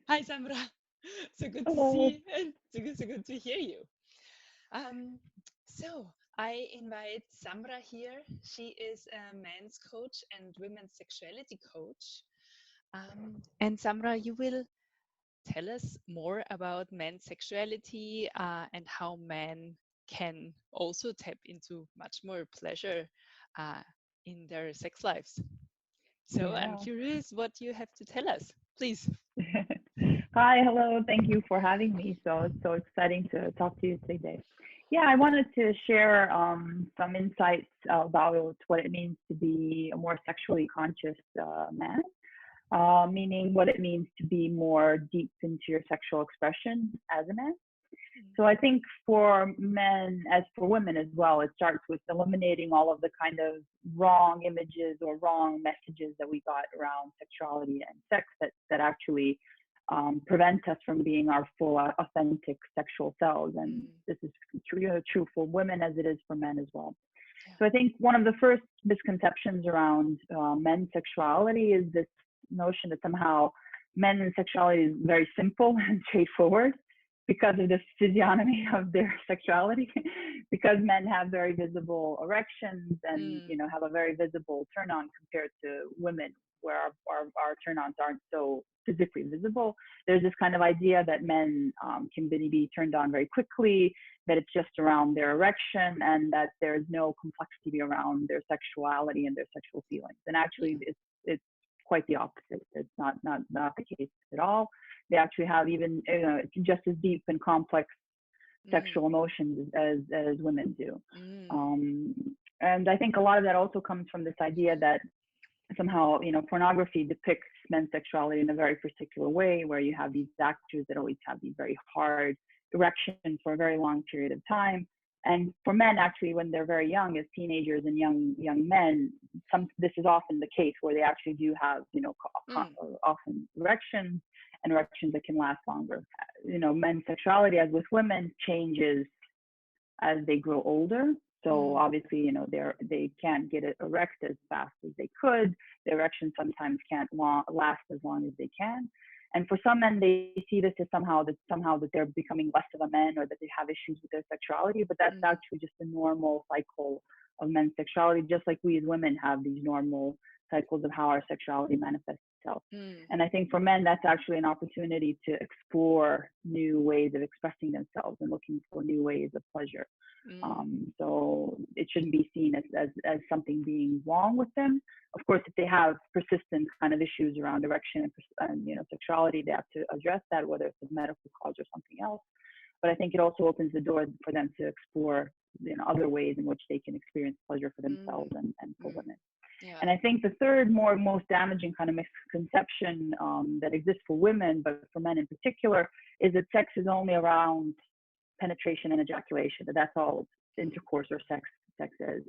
Hi, Samra. So good to Hello. see and so good to hear you. Um, so I invite Samra here. She is a men's coach and women's sexuality coach. And Samra, you will tell us more about men's sexuality and how men can also tap into much more pleasure uh, in their sex lives. So I'm Yeah. curious what you have to tell us, please. Hi, hello. Thank you for having me. So it's so exciting to talk to you today. Yeah, I wanted to share some insights about what it means to be a more sexually conscious man, meaning what it means to be more deep into your sexual expression as a man. So I think for men, as for women as well, it starts with eliminating all of the kind of wrong images or wrong messages that we got around sexuality and sex that actually prevent us from being our full, authentic sexual selves. And Mm, this is true for women as it is for men as well. yeah. So I think one of the first misconceptions around men's sexuality is this notion that somehow men's sexuality is very simple and straightforward because of the physiognomy of their sexuality, because men have very visible erections and Mm, have a very visible turn on compared to women where our turn ons aren't so physically visible. There's this kind of idea that men can be turned on very quickly, that it's just around their erection, and that there's no complexity around their sexuality and their sexual feelings. And actually, yeah. it's quite the opposite. It's not the case at all. They actually have even just as deep and complex Mm, sexual emotions as women do. mm, Um, and I think a lot of that also comes from this idea that somehow pornography depicts men's sexuality in a very particular way, where you have these actors that always have these very hard erections for a very long period of time. And for men, actually, when they're very young, as teenagers and young men, this is often the case where they actually do have mm, often erections and erections that can last longer. Men's sexuality, as with women, changes as they grow older. So mm, obviously, they can't get it erect as fast as they could. The erection sometimes can't last as long as they can. And for some men, they see this as somehow that they're becoming less of a man, or that they have issues with their sexuality. But that's mm, actually just a normal cycle of men's sexuality, just like we as women have these normal cycles of how our sexuality manifests itself. mm, And I think for men, that's actually an opportunity to explore new ways of expressing themselves and looking for new ways of pleasure. mm, So it shouldn't be seen as something being wrong with them. Of course, if they have persistent kind of issues around erection and sexuality, they have to address that, whether it's a medical cause or something else. But I think it also opens the door for them to explore other ways in which they can experience pleasure for themselves mm, and for mm. women. Yeah. And I think the third, most damaging kind of misconception that exists for women, but for men in particular, is that sex is only around penetration and ejaculation, that that's all Mm, intercourse or sex is.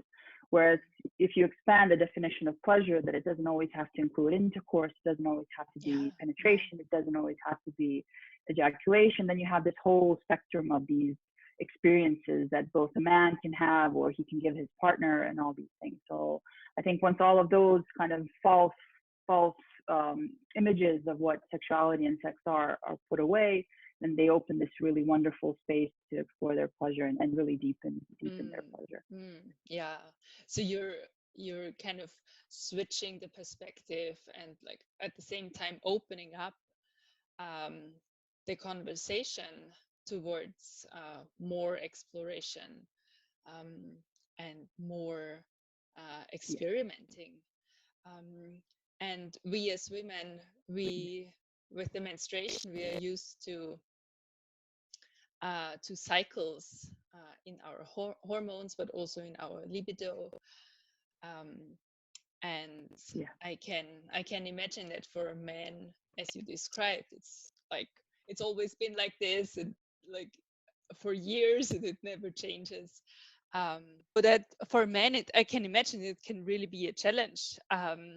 Whereas if you expand the definition of pleasure, that it doesn't always have to include intercourse, it doesn't always have to yeah. be Yeah. penetration, it doesn't always have to be ejaculation, then you have this whole spectrum of these experiences that both a man can have or he can give his partner and all these things. So I think once all of those kind of false images of what sexuality and sex are put away, then they open this really wonderful space to explore their pleasure and really deepen their Mm, pleasure. yeah. So you're kind of switching the perspective and like at the same time opening up um, the conversation towards more exploration um, and more Yeah. experimenting. Um, and we as women, we with the menstruation, we are used to cycles in our hormones, but also in our libido. Um, and Yeah. I can imagine that for a man, as you described, it's like it's always been like this, and like for years, and it never changes. Um, so that for men, I can imagine it can really be a challenge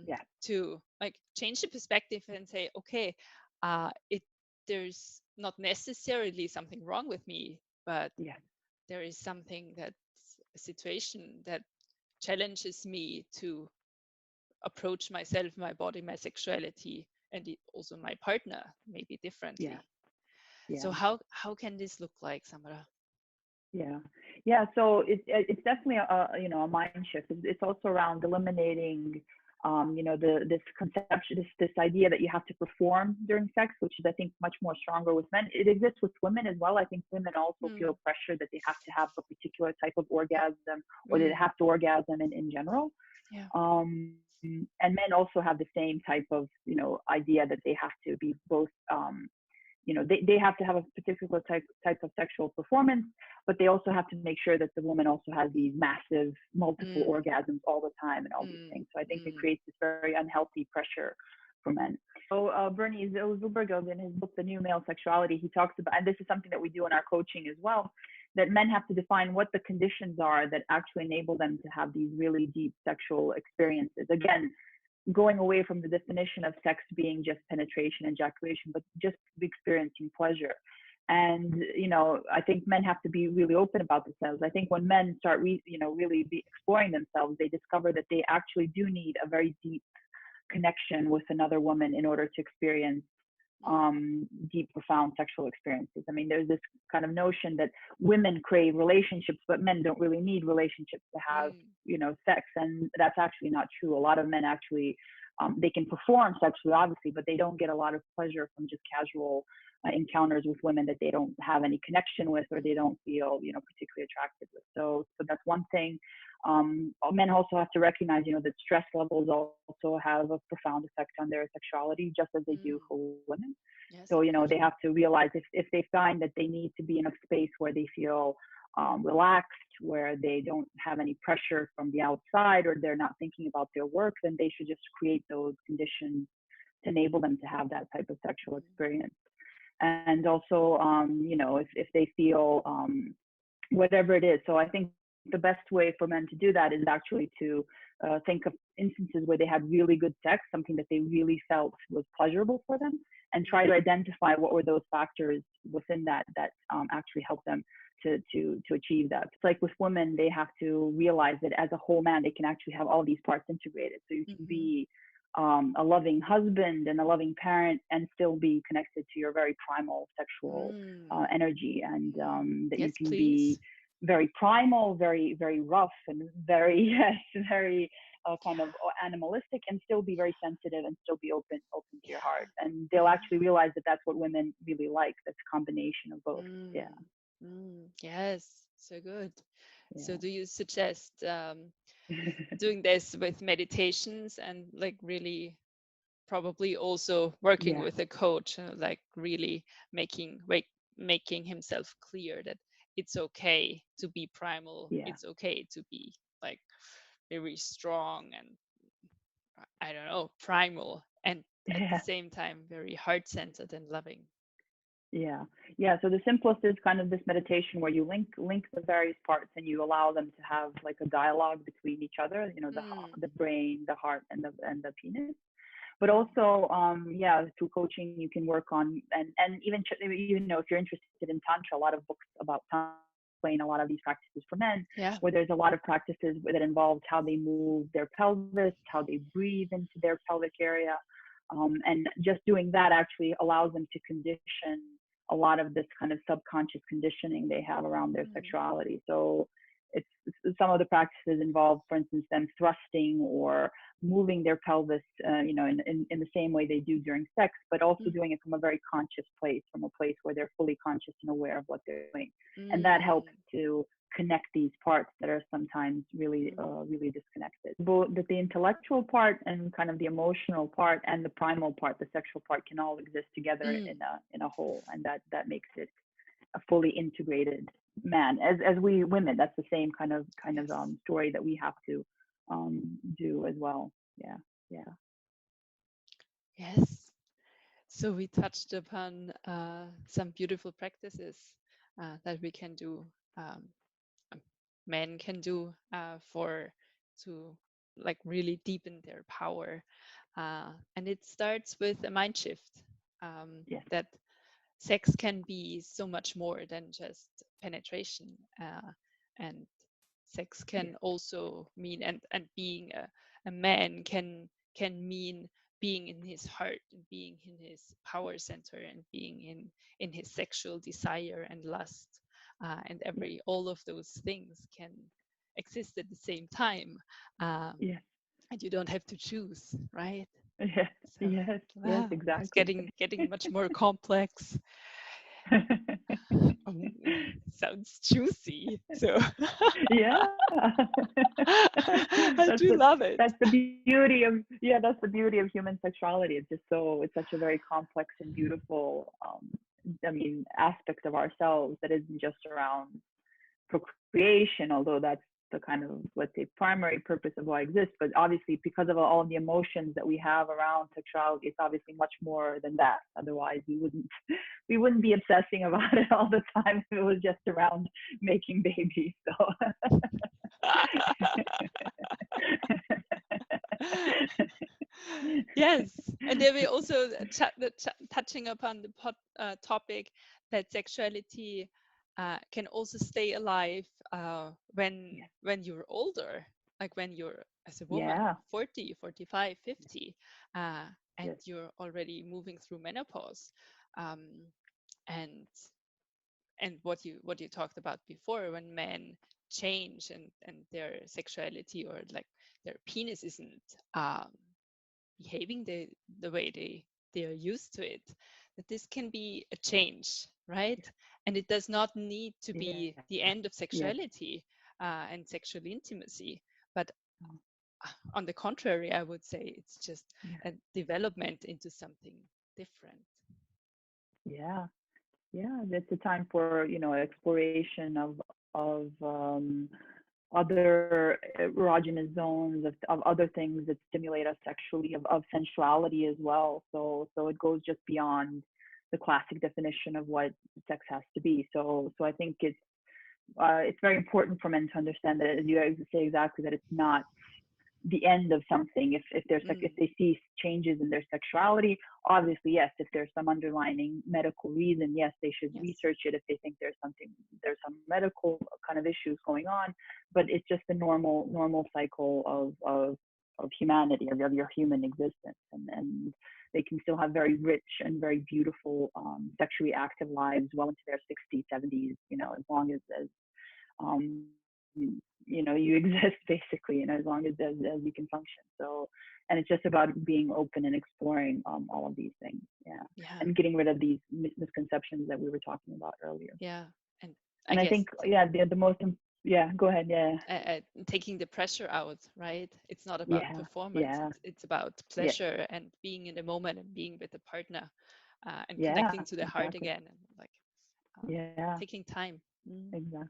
Yeah. to like change the perspective and say, okay, it there's not necessarily something wrong with me, but Yeah. there is something that's a situation that challenges me to approach myself, my body, my sexuality and also my partner maybe Yeah. differently. So Yeah. how can this look like, Samra? Yeah, yeah. So it's definitely a mind shift. It's also around eliminating this conception, this idea that you have to perform during sex, which is I think much more stronger with men. It exists with women as well. I think women also Mm, feel pressure that they have to have a particular type of orgasm, or they mm, have to orgasm in general. yeah. And men also have the same type of idea that they have to be both they have to have a particular type of sexual performance, but they also have to make sure that the woman also has these massive multiple Mm, orgasms all the time and all these mm, things. So I think it mm, creates this very unhealthy pressure for men. So Bernie Zilberg in his book The New Male Sexuality, he talks about, and this is something that we do in our coaching as well, that men have to define what the conditions are that actually enable them to have these really deep sexual experiences. Again, going away from the definition of sex being just penetration, ejaculation, but just experiencing pleasure. And I think men have to be really open about themselves. I think when men start, really be exploring themselves, they discover that they actually do need a very deep connection with another woman in order to experience mm, deep, profound sexual experiences. I mean, there's this kind of notion that women crave relationships, but men don't really need relationships to have, mm, sex. And that's actually not true. A lot of men actually, they can perform sexually, obviously, but they don't get a lot of pleasure from just casual encounters with women that they don't have any connection with or they don't feel, particularly attracted with. So that's one thing. Men also have to recognize, that stress levels also have a profound effect on their sexuality, just as they do mm. for women. Yes, So, of course. they have to realize if they find that they need to be in a space where they feel relaxed, where they don't have any pressure from the outside, or they're not thinking about their work, then they should just create those conditions to enable them to have that type of sexual Mm, experience. And also, if they feel whatever it is. So I think the best way for men to do that is actually to think of instances where they had really good sex, something that they really felt was pleasurable for them, and try mm, to identify what were those factors within that actually help them to achieve that. It's like with women, they have to realize that as a whole man, they can actually have all these parts integrated. So you can mhm, be a loving husband and a loving parent and still be connected to your very primal sexual mm, energy, and mm. that you Yes, can be please. very primal, very, very rough, and very, yes, very kind of animalistic, and still be very sensitive and still be open to your heart. Yeah, And they'll yeah. actually realize that that's what women really like. That's a combination of both. Yeah, Mm, yes, so good. So yeah, do you suggest doing this with meditations and like really probably also working yeah, with a coach, like really making himself clear that it's okay to be primal, yeah, it's okay to be like very strong and I don't know, primal, and at the yeah. same time very heart-centered and loving. Yeah, yeah. So the simplest is kind of this meditation where you link the various parts and you allow them to have like a dialogue between each other. Mm, The brain, the heart, and the penis. But mm, also, yeah, through coaching you can work on, and even if you're interested in tantra, a lot of books about tantra explain a lot of these practices for men, yeah. where there's a lot of practices that involve how they move their pelvis, how they breathe into their pelvic area, and just doing that actually allows them to condition a lot of this kind of subconscious conditioning they have around their Mm, sexuality. So it's some of the practices involve, for instance, them thrusting or moving their pelvis, in the same way they do during sex, but also mm, doing it from a very conscious place, from a place where they're fully conscious and aware of what they're doing. And that helps mm, to connect these parts that are sometimes really, mm, really disconnected. Both that the intellectual part and kind of the emotional part and the primal part, the sexual part, can all exist together mm. in a whole, and that makes it a fully integrated man. As we women, that's the same Yes. story that we have to do as well. Yeah, yeah, Yes. So we touched upon some beautiful practices that we can do, um, um, men can do for to like really deepen their power, and it starts with a mind shift, yes, that sex can be so much more than just penetration, and sex yes, can also mean, and being a man can mean being in his heart and being in his power center and being in his sexual desire and lust, and all of those things can exist at the same time, Yes. and you don't have to choose, right? Yes. So Yes. Yes. wow, it's Exactly. getting much more complex. Oh, sounds juicy. So Yeah. I do love it. That's the beauty of, yeah, that's the beauty of human sexuality. It's just so, it's such a very complex and beautiful I mean, aspect of ourselves that isn't just around procreation, although that's the kind of, let's say, primary purpose of why it exists. But obviously, because of all the emotions that we have around sexuality, it's obviously much more than that. Otherwise, we wouldn't be obsessing about it all the time if it was just around making babies. So Yes, and then we also touching upon the topic that sexuality can also stay alive when you're older, like when you're as a woman yeah, 40, 45, 50, and yes, you're already moving through menopause, um, and what you talked about before, when men change and their sexuality, or like their penis isn't behaving the way they are used to it, that this can be a change, right? And it does not need to yeah, be the end of yes, sexuality and sexual intimacy, but on the contrary, I would say it's just yeah, a development into something different. yeah, yeah. It's a time for, exploration of other erogenous zones, of other things that stimulate us sexually, of sensuality as well. So it goes just beyond the classic definition of what sex has to be. So I think it's very important for men to understand that, as you say exactly, that it's not the end of something. If Mm, they see changes in their sexuality, obviously yes. If there's some underlying medical reason, yes, they should yes, research it if they think there's some medical kind of issues going on. But it's just the normal cycle of humanity, of your human existence, and they can still have very rich and very beautiful sexually active lives well into their 60s, 70s, as long as um, you exist basically, as long as you can function. So, and it's just about being open and exploring all of these things, yeah, yeah, and getting rid of these misconceptions that we were talking about earlier. yeah. And I And I guess think, yeah, the most, yeah, go ahead, yeah, taking the pressure out, right? It's not about yeah, performance. yeah, It's about yeah, pleasure and being in the moment and being with the partner, and yeah, connecting to the heart exactly, again, and like yeah, taking time. Mm. exactly.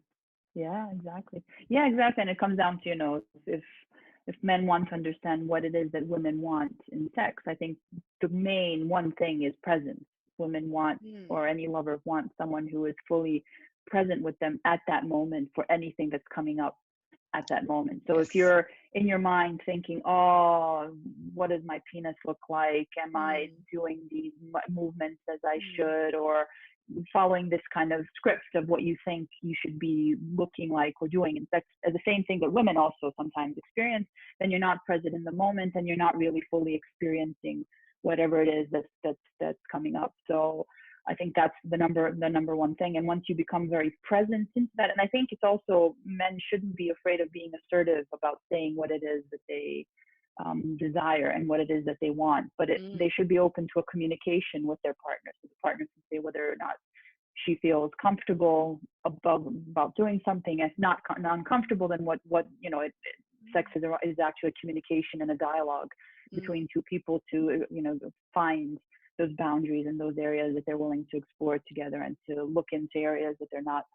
Yeah, exactly. Yeah, exactly. And it comes down to, if men want to understand what it is that women want in sex, I think the main one thing is presence. Women want, Mm. or any lover wants, someone who is fully present with them at that moment for anything that's coming up at that moment. So if Yes. you're in your mind thinking, oh, what does my penis look like? Am I Mm. doing these movements as I Mm. should? Or following this kind of script of what you think you should be looking like or doing. And that's the same thing that women also sometimes experience. Then you're not present in the moment, and you're not really fully experiencing whatever it is that's coming up. So I think that's the number one thing. And once you become very present into that, and I think it's also, men shouldn't be afraid of being assertive about saying what it is that they desire and what it is that they want. But Mm. they should be open to a communication with their partner, so the partner can say whether or not she feels comfortable about doing something. If not uncomfortable, then sex is actually a communication and a dialogue Mm. between two people to find those boundaries and those areas that they're willing to explore together, and to look into areas that they're not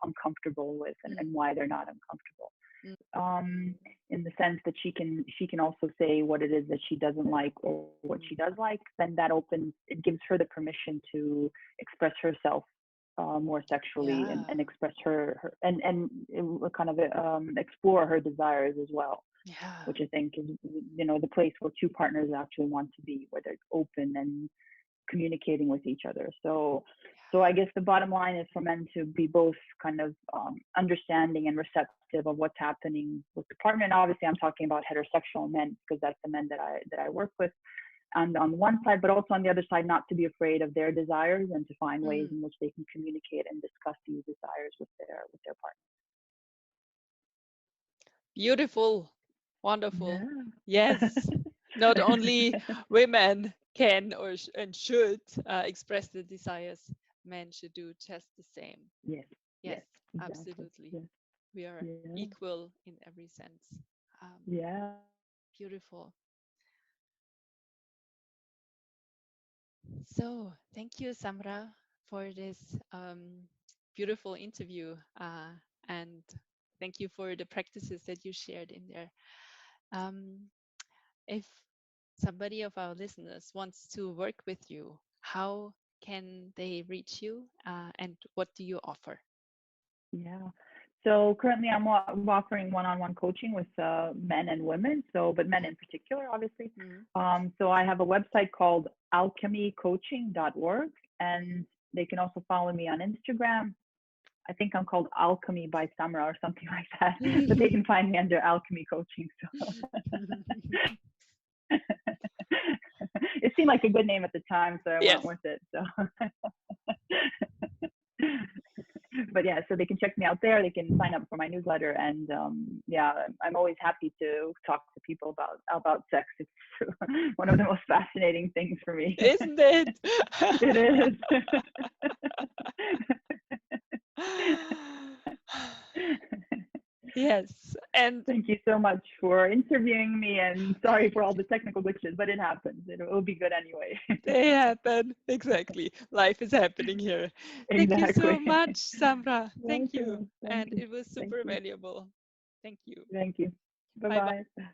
uncomfortable with, Mm. and why they're not uncomfortable, Mm. um, in the sense that she can also say what it is that she doesn't like or what Mm. she does like. Then it gives her the permission to express herself more sexually, and, Yeah. and express her and kind of explore her desires as well, Yeah. which I think is the place where two partners actually want to be, where they're open and communicating with each other. So I guess the bottom line is for men to be both kind of understanding and receptive of what's happening with the partner. And obviously, I'm talking about heterosexual men, because that's the men that I work with. on one side, but also on the other side, not to be afraid of their desires and to find ways Mm. in which they can communicate and discuss these desires with their partner. Beautiful, wonderful. Yeah. Yes, not only women can and should express their desires, men should do just the same. Yes. Yes, Yes. Exactly. absolutely. Yes. We are Yeah. equal in every sense. Um, Yeah. Beautiful. So, thank you, Samra, for this beautiful interview. And thank you for the practices that you shared in there. Um, if somebody of our listeners wants to work with you, how can they reach you and what do you offer? Yeah. So currently I'm offering one-on-one coaching with men and women, so but men in particular, obviously. Mm-hmm. So I have a website called alchemycoaching.org, Mm-hmm. and they can also follow me on Instagram. I think I'm called Alchemy by Samra or something like that, but they can find me under Alchemy Coaching. So it seemed like a good name at the time, so I Yes. went with it. So but yeah, so they can check me out there. They can sign up for my newsletter, and yeah, I'm always happy to talk to people about sex. It's one of the most fascinating things for me. Isn't it? It is. Yes. And Thank you so much for interviewing me, and sorry for all the technical glitches, but it happens. It will be good anyway. they happen. Exactly. Life is happening here. Thank you so Exactly. much, Samra. Thank you. Welcome. Thank And you. it was Thank super you. valuable. Thank you. Thank you. Bye Bye bye. bye.